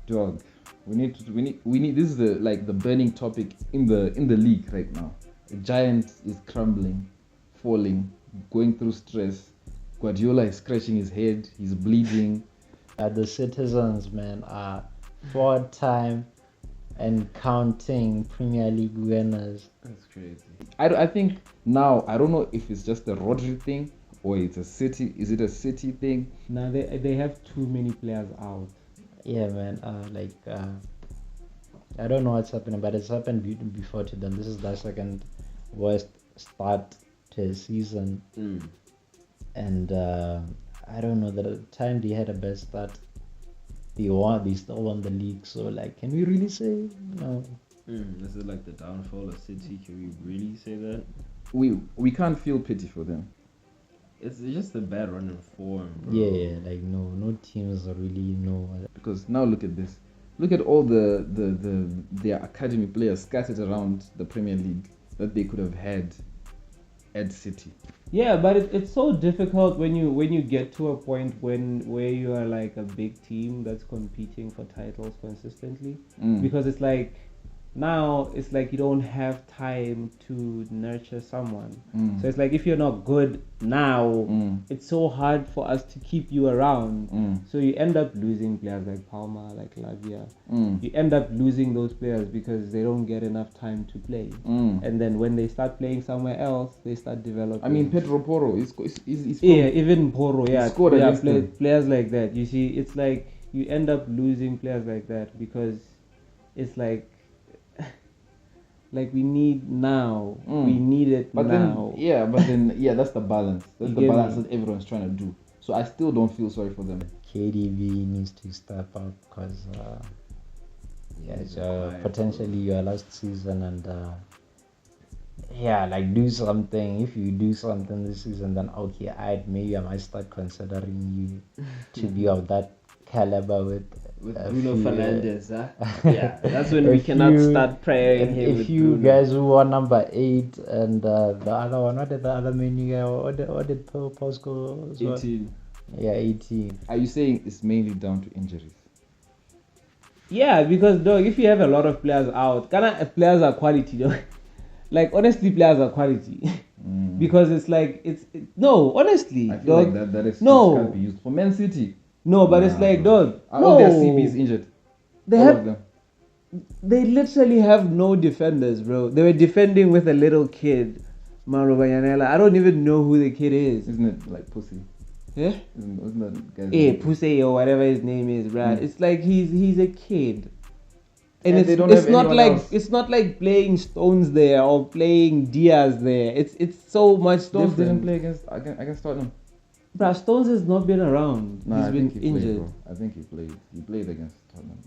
Dog, we need. This is the burning topic in the league right now. The Giant is crumbling, falling, going through stress. Guardiola is scratching his head. He's bleeding. The Citizens, man, are 4-time and counting Premier League winners. That's crazy. I think now I don't know if it's just a Rodri thing or it's a City. Is it a City thing? Now they have too many players out. Yeah, man. I don't know what's happening, but it's happened before to them. This is their second worst start to a season, and I don't know. The time they had a best start, they still won the league. So like, can we really say no? This is like the downfall of City. Can we really say that? We can't feel pity for them. It's just a bad run of form, bro. Yeah, like no teams really know. Because now look at this. Look at all their academy players scattered around the Premier League that they could have had at City. Yeah, but it's so difficult when you get to a point where you are like a big team that's competing for titles consistently, because it's like now it's like you don't have time to nurture someone. So it's like if you're not good now, it's so hard for us to keep you around. So you end up losing players like Palmer, like Lavia. You end up losing those players because they don't get enough time to play. And then when they start playing somewhere else, they start developing. I mean, Pedro Porro is yeah, even Porro, yeah, scored against them. players like that. You see, it's like you end up losing players like that because it's like we need now. We need it but now. then that's the balance. That's You the get balance me? that everyone's trying to do. So I still don't feel sorry for them. KDB needs to step up because it's potentially your last season, and like do something. If you do something this season, then okay, maybe I might start considering you to be of that caliber with Bruno Fernandes, huh? Yeah, that's when we cannot start praying him. If with you Bruno. guys who are number 8 and the other one, what did the other menu guy? What did Paul score? 18. Yeah, 18. Are you saying it's mainly down to injuries? Yeah, because dog, if you have a lot of players out, players are quality, dog. Like honestly, players are quality. Because it's like no, honestly, I feel dog. like that excuse No. can't be used for Man City. No, but it's like, dog. All their CBs injured. They all have of them. They literally have no defenders, bro. They were defending with a little kid, Mauro Bayanella. I don't even know who the kid is. Isn't it like Pussy? Yeah? Isn't that guy's Hey, name? Pussy or whatever his name is, bro. It's like he's a kid. And they don't it's have not anyone like else. it's not like playing Stones there or playing Diaz there. It's so much Stones didn't different. play against Tottenham. Bro, Stones has not been around. No, He's I been think he injured. played, bro. I think he played. He played against Tottenham.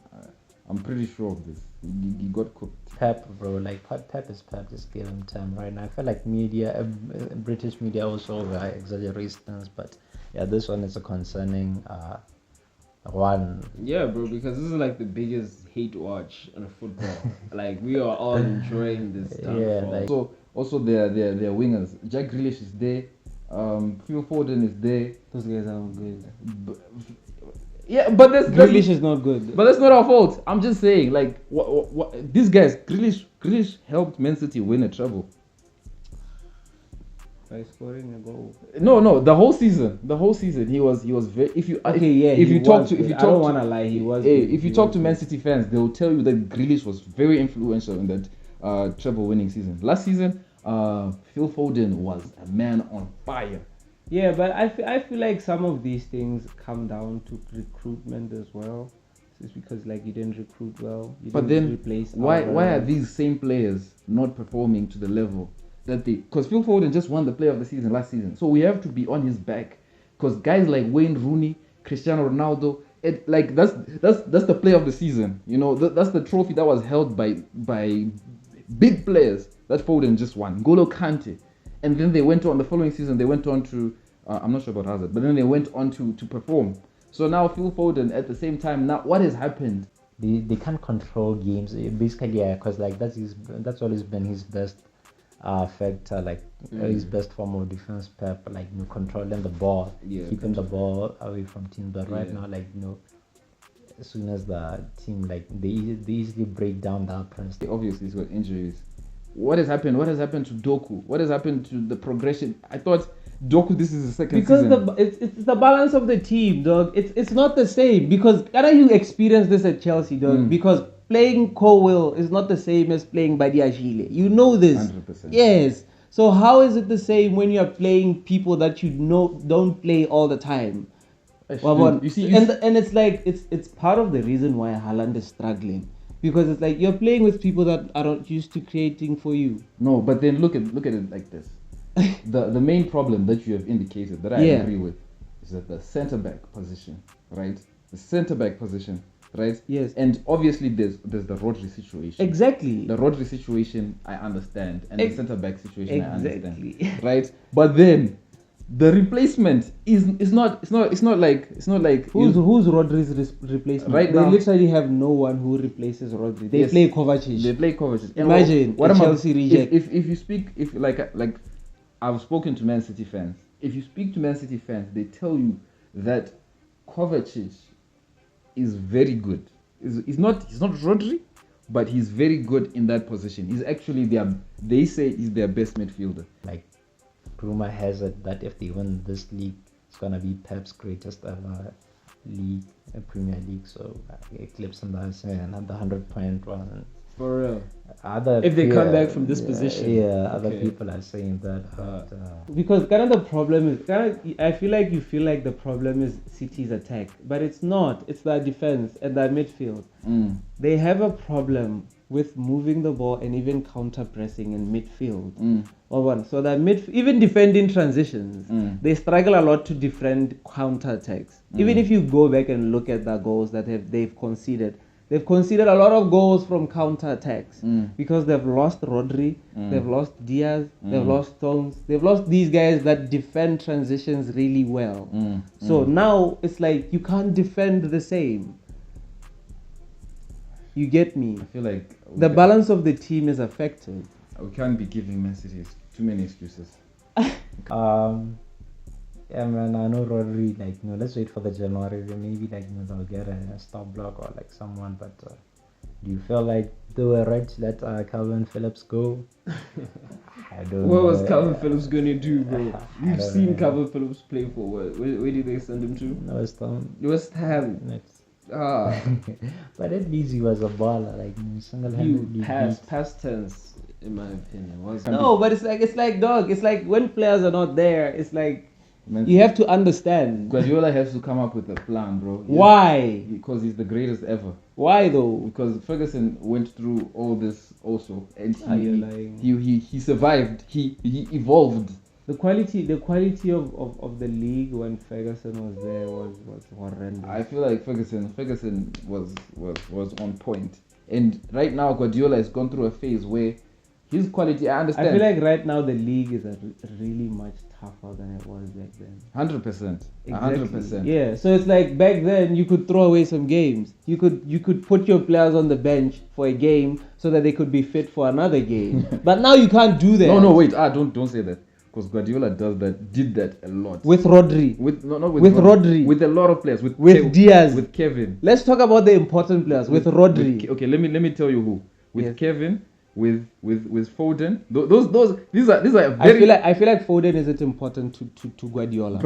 I'm pretty sure of this. He got cooked. Pep, bro, like Pep is Pep. Just give him time right now. I feel like media, British media also exaggerates things, but yeah, this one is a concerning one. Yeah, bro, because this is like the biggest hate watch on football. Like we are all enjoying this downfall. Yeah, like So also their wingers. Jack Grealish is there. Phil Foden is there. Those guys are good. Yeah, but Grealish is not good. But that's not our fault. I'm just saying, like, what these guys, Grealish helped Man City win a treble. By scoring a goal. No, the whole season, he was very. If you Okay, yeah. if he you talk was to good. if you I don't talk want to to lie, he was. hey, good. if you He talk was to good. Man City fans, they will tell you that Grealish was very influential in that treble winning season. Last season, Phil Foden was a man on fire. Yeah, but I feel like some of these things come down to recruitment as well. It's because like you didn't recruit well. You But didn't then replace why are Alvarez. these same players not performing to the level that they? Because Phil Foden just won the Player of the Season last season, so we have to be on his back. Because guys like Wayne Rooney, Cristiano Ronaldo, that's the Player of the Season. You know, that's the trophy that was held by big players that Foden just won. N'Golo Kante, and then they went on the following season. They went on to I'm not sure about Hazard, but then they went on to perform. So now Phil Foden at the same time. Now what has happened? they can't control games basically, yeah, because like that's always been his best factor, like his best form of defense. Pep, like controlling the ball, keeping the ball away from teams. But right now, like as soon as the team like they easily break down the press. Obviously, he's got injuries. What has happened? What has happened to Doku? What has happened to the progression? I thought Doku, this is the second Because season. it's the balance of the team, dog. It's not the same because can you experience this at Chelsea, dog? Because playing Cowell is not the same as playing Badiashile. You know this. 100%. Yes. So how is it the same when you are playing people that you know don't play all the time? Well, You see, and it's like it's part of the reason why Haaland is struggling because it's like you're playing with people that are not used to creating for you. no, but then look at it like this. the main problem that you have indicated that I agree with is that the centre back position, right? The centre back position, right? Yes. And obviously there's the Rodri situation. Exactly. The Rodri situation I understand, and the centre back situation I understand, Exactly. right? But then the replacement is not like Who's Rodri's replacement? Right They now- literally have no one who replaces Rodri. They Yes. play Kovacic. They play Kovacic. And Imagine what a am I- Chelsea reject. If you speak, if like I've spoken to Man City fans. If you speak to Man City fans, they tell you that Kovacic is very good. He's not Rodri, but he's very good in that position. He's actually they say he's their best midfielder. Like rumor has it that if they win this league, it's gonna be Pep's greatest ever league, Premier League. So eclipsing another 100-point run. For real. If they come back from this position. Yeah, other Okay. people are saying that. But, Because kind of the problem is I feel like you feel like the problem is City's attack, but it's not. It's their defense and their midfield. They have a problem with moving the ball and even counter pressing in midfield. So that even defending transitions, they struggle a lot to defend counter attacks. Even if you go back and look at the goals that they've conceded. They've conceded a lot of goals from counter attacks because they've lost Rodri, they've lost Diaz, they've lost Stones, they've lost these guys that defend transitions really well. So now it's like you can't defend the same. You get me? I feel like The balance of the team is affected. we can't be giving Man City too many excuses. yeah, man, I know Rodri, like, let's wait for the January. Maybe, like, they'll get a stop block or, like, someone. But do you feel like they were right to let Calvin Phillips go? I don't know. What was Calvin Phillips going to do, bro? I You've don't seen know. Calvin Phillips play for what? Where did they send him to? No, it's Tom. West Ham. It's, Ah, but at least he was a baller, like, single-handedly. past tense, in my opinion. Was No, but it's like dog. It's like when players are not there, it's like Man you have to understand. Guardiola has to come up with a plan, bro. Why? Because he's the greatest ever. Why though? Because Ferguson went through all this also, and You're lying. he survived. He evolved. The quality of the league when Ferguson was there was horrendous. I feel like Ferguson was on point, and right now Guardiola has gone through a phase where his quality. I understand. I feel like right now the league is really much tougher than it was back then. 100%. 100%. Yeah, so it's like back then you could throw away some games. You could put your players on the bench for a game so that they could be fit for another game. But now you can't do that. No, wait. Don't say that. Because Guardiola did that a lot. With Rodri. With Rodri. With a lot of players. With Diaz. With Kevin. Let's talk about the important players. With Rodri. Okay, let me tell you who. With Yes. Kevin. With Foden. These are very. I feel like Foden isn't important to Guardiola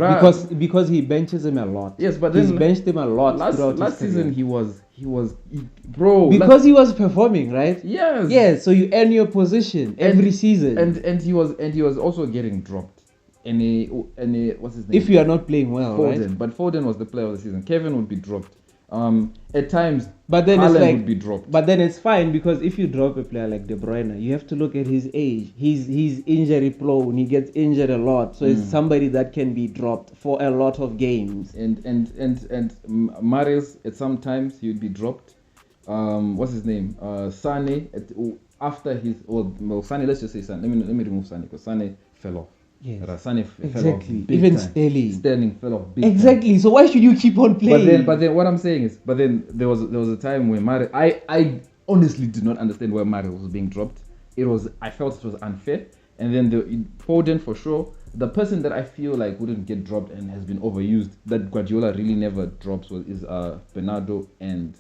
because he benches him a lot. Yes, but he's then benched him a lot throughout last his season career. bro. Because he was performing, right? Yes. Yeah, so you earn your position every season. And he was also getting dropped. And what's his name? if you are not playing well, Foden, right? but Foden was the player of the season. Kevin would be dropped. At times, But then Haaland it's like would be dropped. But then it's fine because if you drop a player like De Bruyne, you have to look at his age. He's injury prone. He gets injured a lot, so it's somebody that can be dropped for a lot of games. And Mahrez at some times he would be dropped. What's his name? Sane after his Sane. Let's just say Sane. Let me remove Sane because Sane fell off. Yes. Sane fell off. Exactly. big Even time. Sterling. Sterling fell off. Big time. Exactly. So why should you keep on playing? But then what I'm saying is, there was a time where I honestly did not understand why Mahrez was being dropped. I felt it was unfair, And then the Foden for sure. The person that I feel like wouldn't get dropped and has been overused that Guardiola really never drops is Bernardo and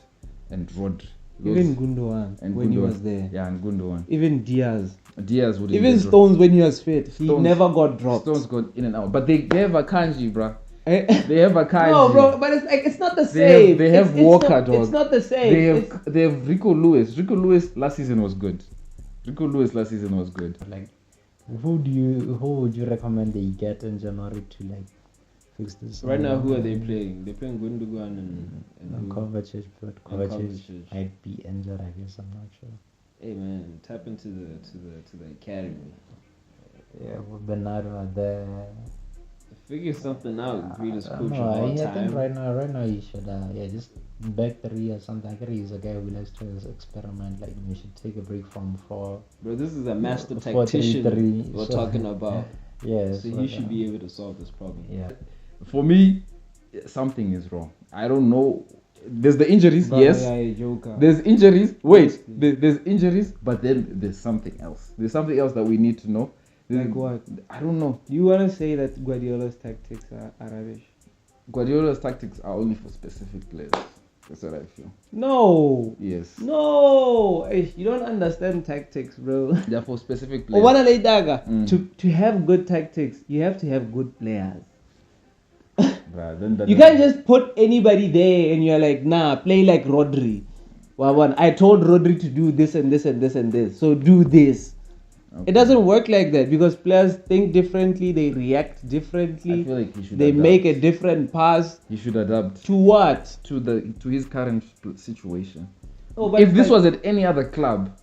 Rodri. Even Gundogan and when he Gundogan. was there. Yeah, and Gundogan. Even Diaz. Wouldn't Even get dropped. Stones when he was fit. He Stones- never got dropped. Stones got in and out, but they have a kanji, bruh. Eh? They have a kanji. No, bro, but it's like it's not the They same. they have It's Walker, not, dog. It's not the same. They have Rico Lewis. Rico Lewis last season was good. Like, who would you recommend they get in January to like fix this? Right now, who are they playing? They're playing Gundogan and who? Kovacic, but And Kovacic Kovacic. might be injured. I guess I'm not sure. Hey man, tap into the academy. Yeah, with Bernardo are there. Figure something out. Greatest coach of No, all I think time. right now he should just back 3 or something. I think he's a guy who likes to experiment. Like we should take a break from 4. Bro, this is a master 4-3-3, tactician we're so- talking about. Yeah, So he should be able to solve this problem. Yeah. For me, something is wrong. I don't know. There's the injuries, yes. Joker. There's injuries. Wait, there's injuries, but then there's something else. There's something else that we need to know. Like what? I don't know. You want to say that Guardiola's tactics are rubbish? Guardiola's tactics are only for specific players. That's what I feel. No. Yes. No. Eh, you don't understand tactics, bro. They're for specific Oh, players. what a daga. Mm. To have good tactics, you have to have good players. Bruh, then You can't just put anybody there and you're like, nah, play like Rodri. Well, I told Rodri to do this and this and this and this, so do this. Okay. It doesn't work like that because players think differently, they react I differently, feel like he should they adapt. make a different pass. He should adapt To what? to his current situation. Oh, but If it's this like- was at any other club,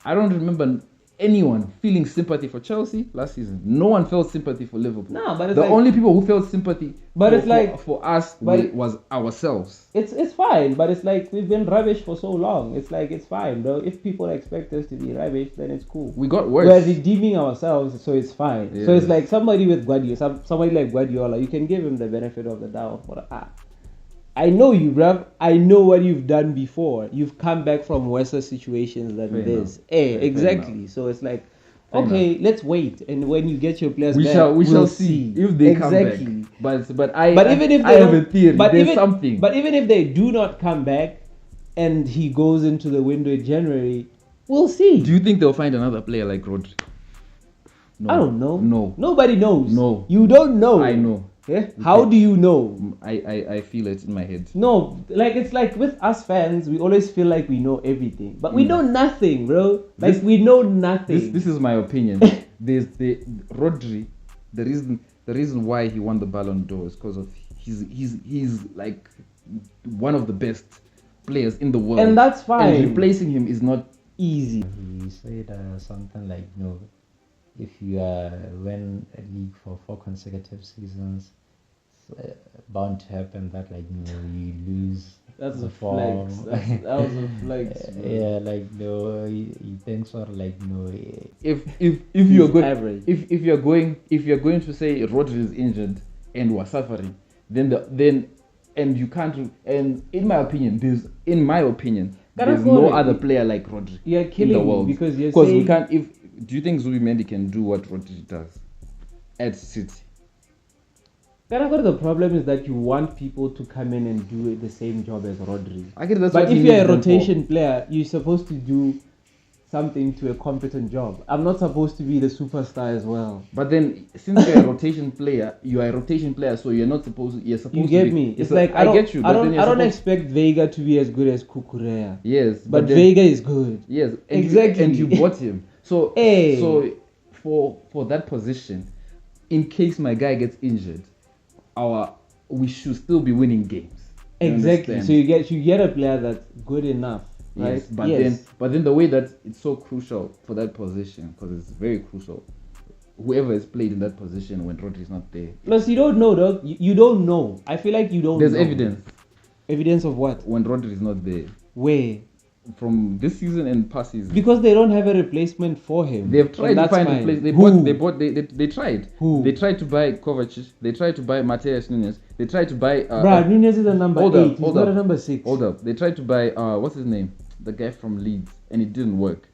I don't remember anyone feeling sympathy for Chelsea last season. No one felt sympathy for Liverpool. No, but it's the like- only people who felt sympathy But it's for, like- for us but it- was ourselves. It's fine, but it's like we've been rubbish for so long. It's like it's fine, bro. If people expect us to be rubbish, then it's cool. We got worse. We're redeeming ourselves, so it's fine. So Yes. it's like somebody with Guardiola, somebody like Guardiola, you can give him the benefit of the doubt. But I know you, bruv. I know what you've done before. You've come back from worse situations than Fair this. enough. Eh, Fair exactly. So it's like, Fair okay, let's wait, and when you get your players we back, shall we'll see if they come exactly. back. But But I even if I they have a don't- theory. but There's even, something. But even if they do not come back, and he goes into the window in January, we'll see. Do you think they'll find another player like Rodri? No. I don't know. No. Nobody knows. No. You don't know. I know. Yeah? How do you know? I feel it in my head. No, like it's like with us fans, we always feel like we know everything, but we know nothing, bro. Like This- we know nothing. This is my opinion. There's the Rodri. The reason why he won the Ballon d'Or is because of he's like one of the best players in the world, And that's fine. And replacing him is not Easy. He said something like, if you win a league for 4 consecutive seasons, it's bound to happen that you lose. That's the a form. flex. That was a flex. bro. Yeah, he thinks or if you're good average. if you're going to say Rodri is injured and we're suffering, then and you can't, and in my opinion there's no other player like Rodri You're in killing the me world because you're we saying can't. Do you think Zubimendi can do what Rodri does at City? the problem is that you want people to come in and do the same job as Rodri. I guess that's But what he if you're a needs them for. rotation player, you're supposed to do something to a competent job. I'm not supposed to be the superstar as well. But then, since you're a rotation player, so you're not supposed. You're supposed. You to get be, me? you're It's su- like I get you. I but then don't. you're I don't supposed- expect Vega to be as good as Kukurea. Yes, But then- Vega is good. Yes, and Exactly. and you bought him. So Hey. so for that position, in case my guy gets injured, we should still be winning games. You Exactly. understand? So you get a player that's good enough, right? Yes, but then the way that it's so crucial for that position, because it's very crucial. Whoever has played in that position when Rodri is not there, Plus, you don't know, dog. You don't know. I feel like you don't. there's know. evidence Evidence of what? when Rodri is not there Where? from this season and past season. Because they don't have a replacement for him. They've tried And to that's find a fine. place. Who? They tried. Who? They tried to buy Kovacic. They tried to buy Mateus Nunes. They tried to buy. Bruh, Nunez is a number hold 8. up, He's hold not up. a number 6. Hold up. They tried to buy what's his name? The guy from Leeds, and it didn't work.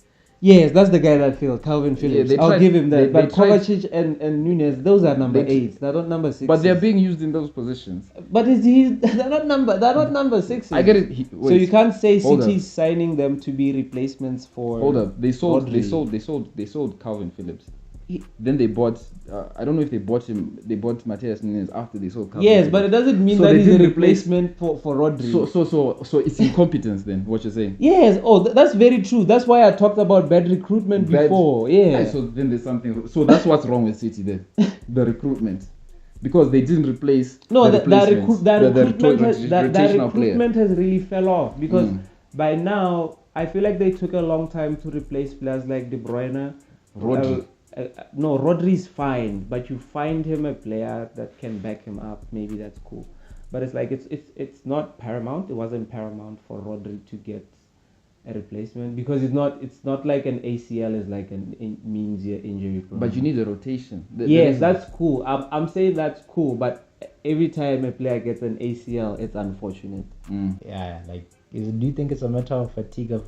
Yes, that's the guy that failed, Calvin Phillips. they I'll tried- give him that. they But tried- Kovacic and Nunez, those are number They- 8s. They're not number 6s. But they're being used in those positions. But they're not number 6s. I get it. So you can't say hold up. City's signing them to be replacements for. Hold up. They sold Calvin Phillips. He- Then they bought. I don't know if they bought him. They bought Matthias Nunes after they sold Calvin. Yes, but it Phillips. doesn't mean So that they he's a didn't replace- replacement for Rodri. So it's incompetence then. What you're saying? Yes. Oh, that's very true. That's why I talked about bad recruitment Bad- before. Yeah. So then there's something. So that's what's wrong with City then. The recruitment, because they didn't replace. No, the that replacements, recruitment has really fell off because Mm. by now I feel like they took a long time to replace players like De Bruyne. Rodri. No, Rodri's fine, but you find him a player that can back him up. Maybe that's cool, but it's like it's not paramount. It wasn't paramount for Rodri to get a replacement because it's not like an ACL is like means you're injury prone. But you need a rotation. Yes, that's cool. I'm saying that's cool, but every time a player gets an ACL, it's unfortunate. Yeah, like, do you think it's a matter of fatigue of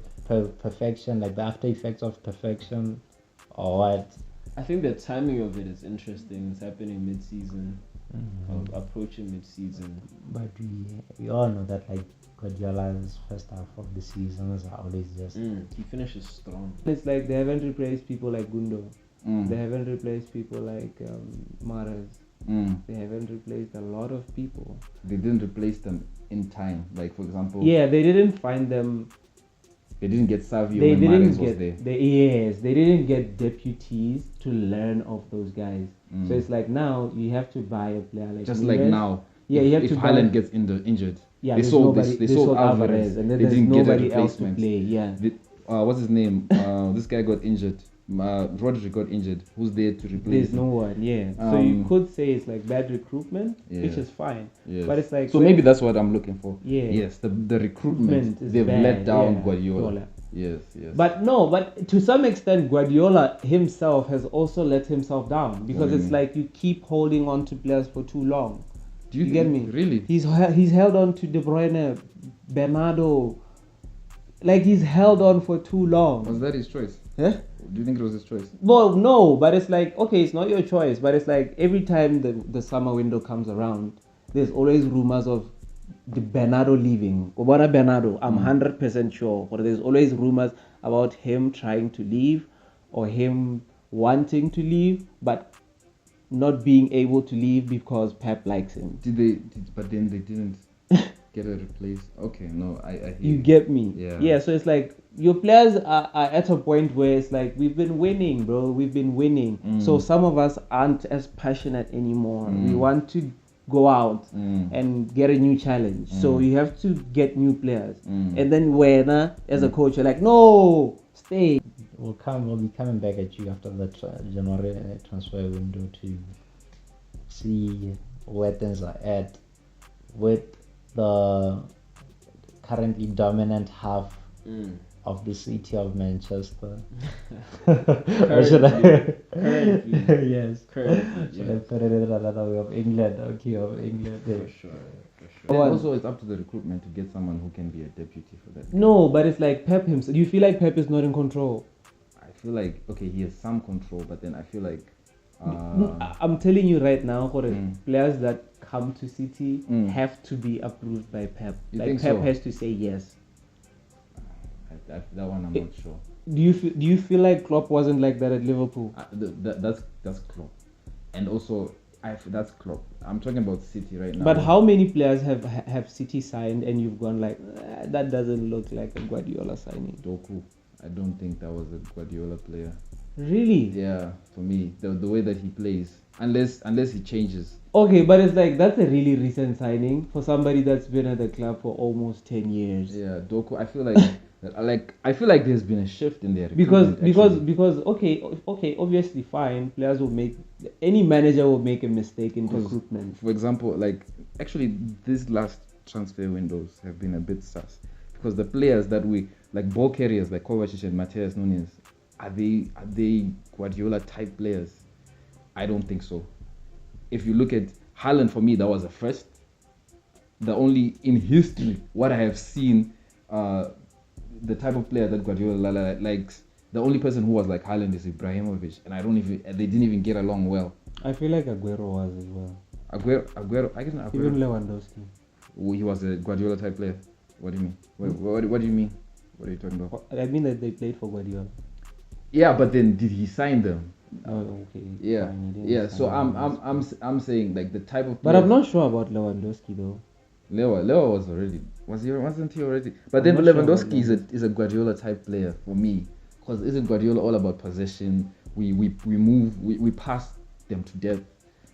perfection, like the after effects of perfection, or what? I think the timing of it is interesting. It's happening mid-season, approaching mid-season. But we all know that, like, Guardiola's first half of the seasons are always just He finishes strong. It's like they haven't replaced people like Gundo. Mm. They haven't replaced people like Mahrez. Mm. They haven't replaced a lot of people. They didn't replace them in time. Like for example, Yeah, they didn't find them. they didn't get Savio They when didn't Mahrez was get. there. They didn't get deputies to learn of those guys. Mm. So it's like now you have to buy a player like. Just Nunez. like now. Yeah, if, you have if to buy- Haaland gets injured, Yeah, they there's sold nobody, this. They they sold Alvarez, and then they there's didn't get a nobody else to replacement. play. Yeah. What's his name? This guy got injured. Rodri got injured. Who's there to replace There's him? no one, yeah. So you Um, could say it's like bad recruitment, which Yeah. is fine. Yes. But it's like So maybe that's what I'm looking for. Yeah. Yes, the recruitment. Recruitment is They've bad, let down yeah, Guardiola. Guardiola. Yes, yes. But to some extent, Guardiola himself has also let himself down because What do you it's mean? like you keep holding on to players for too long. do you you get think- me? Really? He's held on to De Bruyne, Bernardo, like he's held on for too long. Was that his choice? Huh? Do you think it was his choice? Well, no, but it's like okay, it's not your choice, but it's like every time the summer window comes around, there's always rumors of the Bernardo leaving. Obana Bernardo, I'm 100% sure, but there's always rumors about him trying to leave or him wanting to leave, but not being able to leave because Pep likes him. But then they didn't get a replace. Okay, no, I hear You get me? Yeah. So it's like your players are at a point where it's like we've been winning, bro. We've been winning. So some of us aren't as passionate anymore. We want to go out and get a new challenge. So you have to get new players. And then when as a coach, you're like, no, stay. We'll be coming back at you after the January transfer window to see where things are at with the currently dominant half of the city of Manchester. Or should I? Currently. Yes. Currently, Should I put it in another way of England? Okay, of England. For sure. And also, it's up to the recruitment to get someone who can be a deputy for that. No, but it's like Pep himself. Do you feel like Pep is not in control? I feel like okay, he has some control, but then I feel like No, I'm telling you right now, for Mm. players that come to City Mm. have to be approved by Pep. You Like think Pep so? has to say yes. that one I'm not sure. Do you feel like Klopp wasn't like that at Liverpool? That's Klopp, and also that's Klopp. I'm talking about City right now. But how many players have City signed and you've gone like that doesn't look like a Guardiola signing? Doku, I don't think that was a Guardiola player. Really? Yeah, for me, the way that he plays, unless he changes. Okay, but it's like that's a really recent signing for somebody that's been at the club for almost 10 years. Yeah, Doku. I feel like there's been a shift in there Because okay, obviously fine. Players will make any manager will make a mistake in 'Cause, recruitment. for example, like actually these last transfer windows have been a bit sus because the players that we like ball carriers like Kovacic and Matthias Nunes, are they Guardiola type players? I don't think so. If you look at Haaland, for me that was a first. The only in history what I have seen, the type of player that Guardiola likes, The only person who was like Haaland is Ibrahimovic, and they didn't even get along well. I feel like Aguero was as well. Aguero, I guess Aguero. Even Lewandowski. He was a Guardiola type player. What do you mean? What do you mean? What are you talking about? I mean that they played for Guardiola. Yeah, but then did he sign them? Oh, okay. Yeah, Fine, he didn't yeah. sign So them. I'm saying like the type of. But I'm not sure about Lewandowski though. Leo wasn't he already? But I'm then not sure about Lewandowski is a Guardiola type player for me, because isn't Guardiola all about possession? We move, we pass them to death,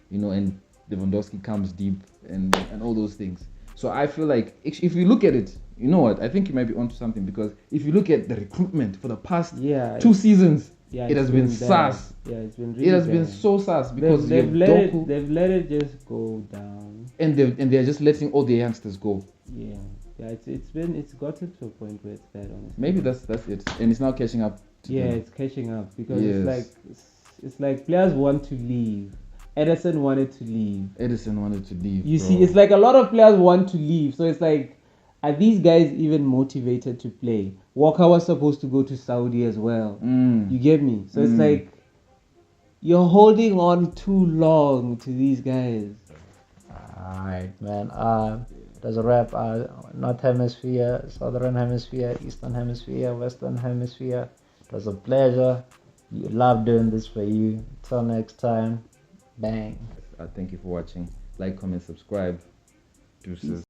and Lewandowski comes deep and all those things. So I feel like if you look at it, you know what? I think you might be onto something, because if you look at the recruitment for the past 2 seasons, it has been sus. Yeah, it's been really It has bad. been so sus, because they've let Doku, it just go down. and they're just letting all the youngsters go. Yeah, it's gotten to a point where it's bad, honestly. Maybe that's it, and it's now catching up. Yeah, it's catching up, because Yes. it's like players want to leave. Edison wanted to leave. Edison wanted to leave. You bro. see, it's like a lot of players want to leave. So it's like, are these guys even motivated to play? Walker was supposed to go to Saudi as well. You get me? So it's like, you're holding on too long to these guys. Alright, man. There's a wrap. North Hemisphere, Southern Hemisphere, Eastern Hemisphere, Western Hemisphere. It was a pleasure. You love doing this for you. Till next time. Bang. Thank you for watching. Like, comment, subscribe. Deuces.